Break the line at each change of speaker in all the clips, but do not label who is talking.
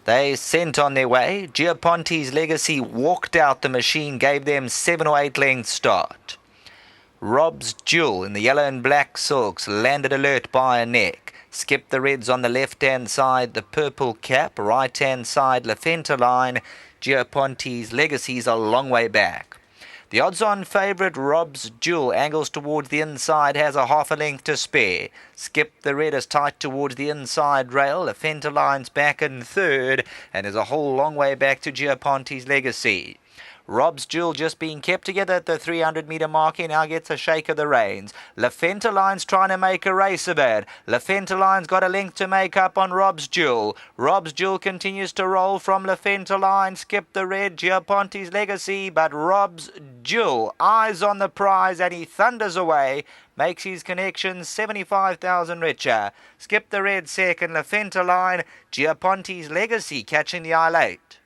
They sent on their way. Giaponti's Legacy walked out the machine, gave them 7 or 8 lengths start. Rob's Jewel in the yellow and black silks landed alert by a neck. Skipped the reds on the left-hand side, the purple cap, right-hand side, LaFenta line. Giaponti's Legacy's a long way back. The odds-on favourite, Rob's Jewel, angles towards the inside, has a half a length to spare. Skip the red is tight towards the inside rail. The Fenta line's back in third, and there's a whole long way back to Giaponti's Legacy. Rob's Jewel just being kept together at the 300-metre mark. He now gets a shake of the reins. LaFenta Line's trying to make a race of it. LaFenta Line's got a length to make up on Rob's Jewel. Rob's Jewel continues to roll from LaFenta Line. Skip the red, Giaponti's Legacy, but Rob's Jewel, eyes on the prize, and he thunders away. Makes his connection 75,000 richer. Skip the red second, LaFenta Line. Giaponti's Legacy catching the eye late.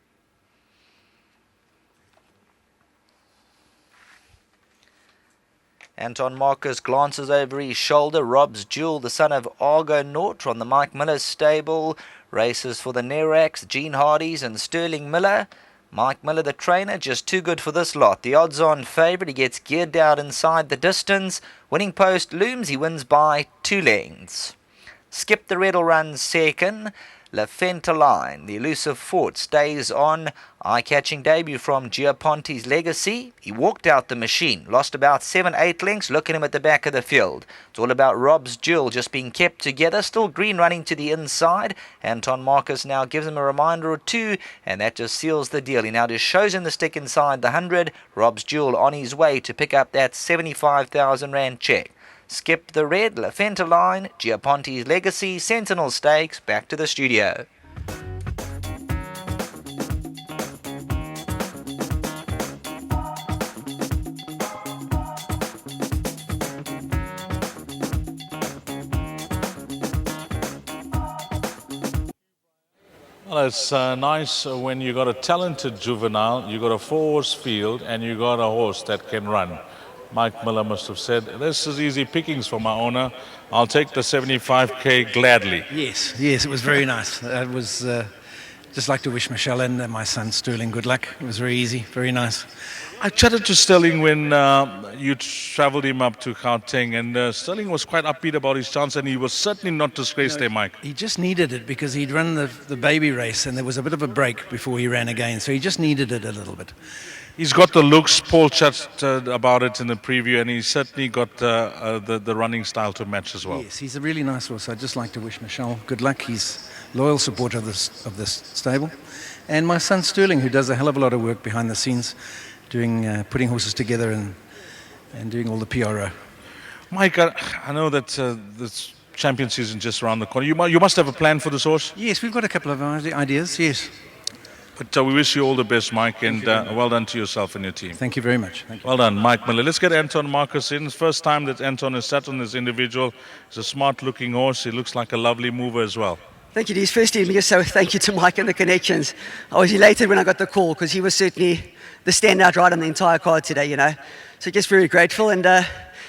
Anton Marcus glances over his shoulder. Rob's Jewel, the son of Argonaut from the Mike Miller stable, races for the Neraks, Gene Hardys and Sterling Miller. Mike Miller, the trainer, just too good for this lot. The odds-on favourite, he gets geared down inside the distance. Winning post looms, he wins by 2 lengths. Skip the red will run second. LaFenta Line, the elusive fort, stays on. Eye-catching debut from Giaponti's Legacy. He walked out the machine, lost about 7-8 lengths. Look at him at the back of the field. It's all about Rob's Jewel just being kept together. Still green running to the inside. Anton Marcus now gives him a reminder or two, and that just seals the deal. He now just shows him the stick inside the 100. Rob's Jewel on his way to pick up that 75,000 rand check. Skip the red, LaFenta Line, Giaponti's Legacy, Sentinel Stakes, back to the studio.
Well, it's nice when you got a talented juvenile, you got a 4-horse field, and you got a horse that can run. Mike Miller must have said, this is easy pickings for my owner. I'll take the 75K gladly.
Yes, it was very nice. It was just like to wish Michelle and my son Sterling good luck. It was very easy, very nice.
I chatted to Sterling when you travelled him up to Gauteng, and Sterling was quite upbeat about his chance, and he was certainly not disgraced there, Mike.
He just needed it because he'd run the baby race, and there was a bit of a break before he ran again, so he just needed it a little bit.
He's got the looks. Paul chatted about it in the preview, and he's certainly got the running style to match as well.
Yes, he's a really nice horse. I'd just like to wish Michelle good luck. He's a loyal supporter of this stable. And my son Sterling, who does a hell of a lot of work behind the scenes, putting horses together and doing all the PRO.
Mike, I know that this champion season just around the corner. You must have a plan for this horse?
Yes, we've got a couple of ideas, yes.
But we wish you all the best, Mike, and well done to yourself and your team.
Thank you very much. Thank you.
Well done, Mike Miller. Let's get Anton Marcus in. First time that Anton has sat on this individual. He's a smart-looking horse. He looks like a lovely mover as well.
Thank you, Dees. Firstly, let me just say thank you to Mike and the connections. I was elated when I got the call because he was certainly the standout rider on the entire card today, So just very grateful. And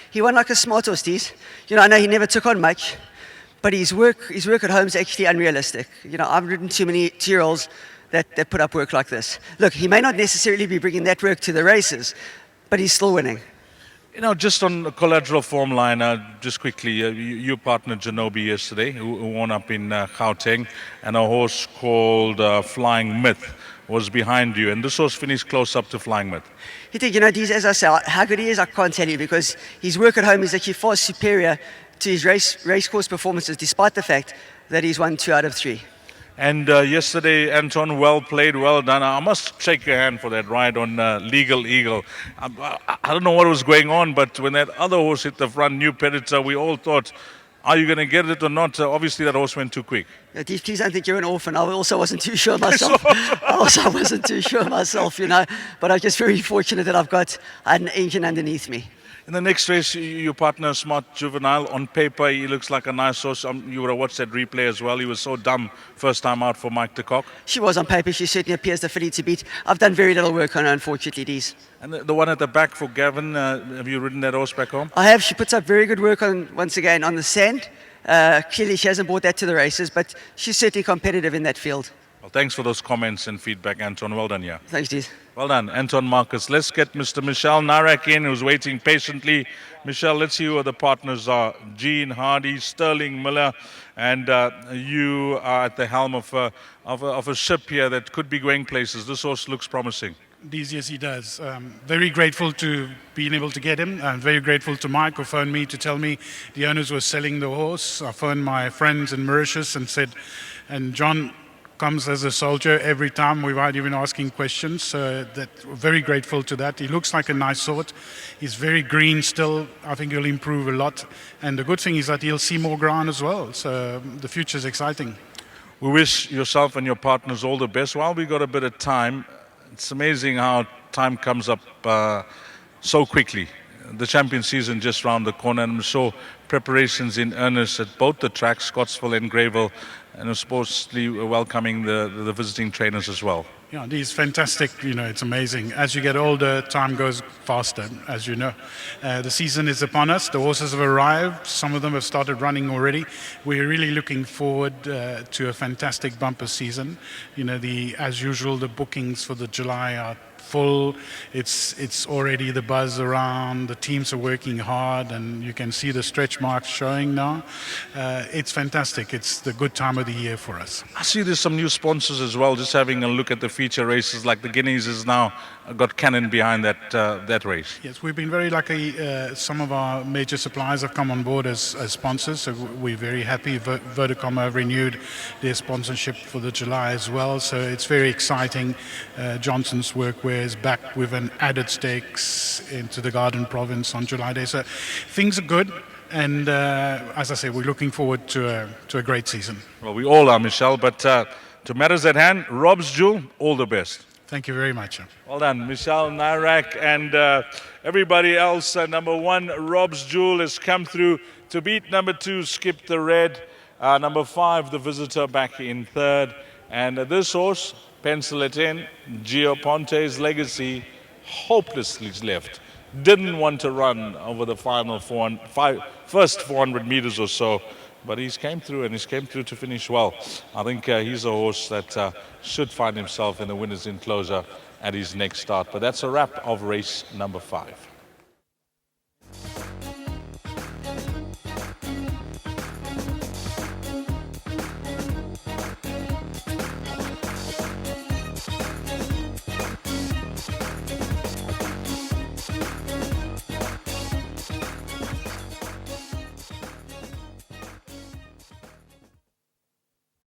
he won like a smart horse, Dees. I know he never took on much, but his work at home is actually unrealistic. I've ridden too many 2-year-olds that put up work like this. Look, he may not necessarily be bringing that work to the races, but he's still winning.
Just on the collateral form line, just quickly, you partnered Genobi yesterday, who won up in Gauteng, and a horse called Flying Myth was behind you, and this horse finished close up to Flying Myth.
He did, Dees, as I say, how good he is, I can't tell you, because his work at home is actually far superior to his race course performances, despite the fact that he's won 2 out of 3.
And yesterday, Anton, well played, well done. I must shake your hand for that ride on Legal Eagle. I don't know what was going on, but when that other horse hit the front, New Predator, we all thought, are you going to get it or not? Obviously, that horse went too quick.
Yeah, please don't think you're an orphan. I also wasn't too sure myself. But I'm just very fortunate that I've got an engine underneath me.
In the next race, your partner, Smart Juvenile, on paper, he looks like a nice horse. You would have watched that replay as well. He was so dumb first time out for Mike de Kock.
She was on paper. She certainly appears the filly to beat. I've done very little work on her, unfortunately, Dees.
And the one at the back for Gavin, have you ridden that horse back home?
I have. She puts up very good work once again on the sand. Clearly, she hasn't brought that to the races, but she's certainly competitive in that field.
Well, thanks for those comments and feedback, Anton. Well done, yeah.
Thanks, Deez.
Well done, Anton Marcus. Let's get Mr. Michelle Narak in, who's waiting patiently. Michelle, let's see who the partners are. Gene Hardy, Sterling Miller, and you are at the helm of a ship here that could be going places. This horse looks promising.
Yes, he does. Very grateful to being able to get him. I'm very grateful to Mike, who phoned me to tell me the owners were selling the horse. I phoned my friends in Mauritius and said, and John comes as a soldier every time without even asking questions. So very grateful to that. He looks like a nice sort. He's very green still. I think he'll improve a lot. And the good thing is that he'll see more ground as well. So the future is exciting.
We wish yourself and your partners all the best. While we got a bit of time, it's amazing how time comes up so quickly. The champion season just round the corner, and I'm sure preparations in earnest at both the tracks, Scottsville and Greyville, and supposedly welcoming the visiting trainers as well.
Yeah, he's fantastic. It's amazing. As you get older, time goes faster, as you know. The season is upon us. The horses have arrived. Some of them have started running already. We're really looking forward to a fantastic bumper season. As usual, the bookings for the July are full. It's already the buzz around. The teams are working hard, and you can see the stretch marks showing now. It's fantastic. It's the good time of the year for us.
I see there's some new sponsors as well. Just having a look at the feature races, like the Guineas has now got Cannon behind that race.
Yes, we've been very lucky. Some of our major suppliers have come on board as sponsors, so we're very happy. Vodacom have renewed their sponsorship for the July as well, so it's very exciting. Johnson's Workwear is back with an added stakes into the Garden Province on July Day, so things are good. And as I say, we're looking forward to a great season.
Well, we all are, Michelle, but to matters at hand, Rob's Jewel, all the best.
Thank you very much.
Well done, Michelle Narak, and everybody else. Number 1, Rob's Jewel, has come through to beat number 2, Skip the Red. Number 5, the Visitor, back in 3rd. And this horse, pencil it in, Gio Ponte's Legacy, hopelessly left. Didn't want to run over the first 400 meters or so, but he's came through, and he's came through to finish well. I think he's a horse that should find himself in the winner's enclosure at his next start. But that's a wrap of race number 5.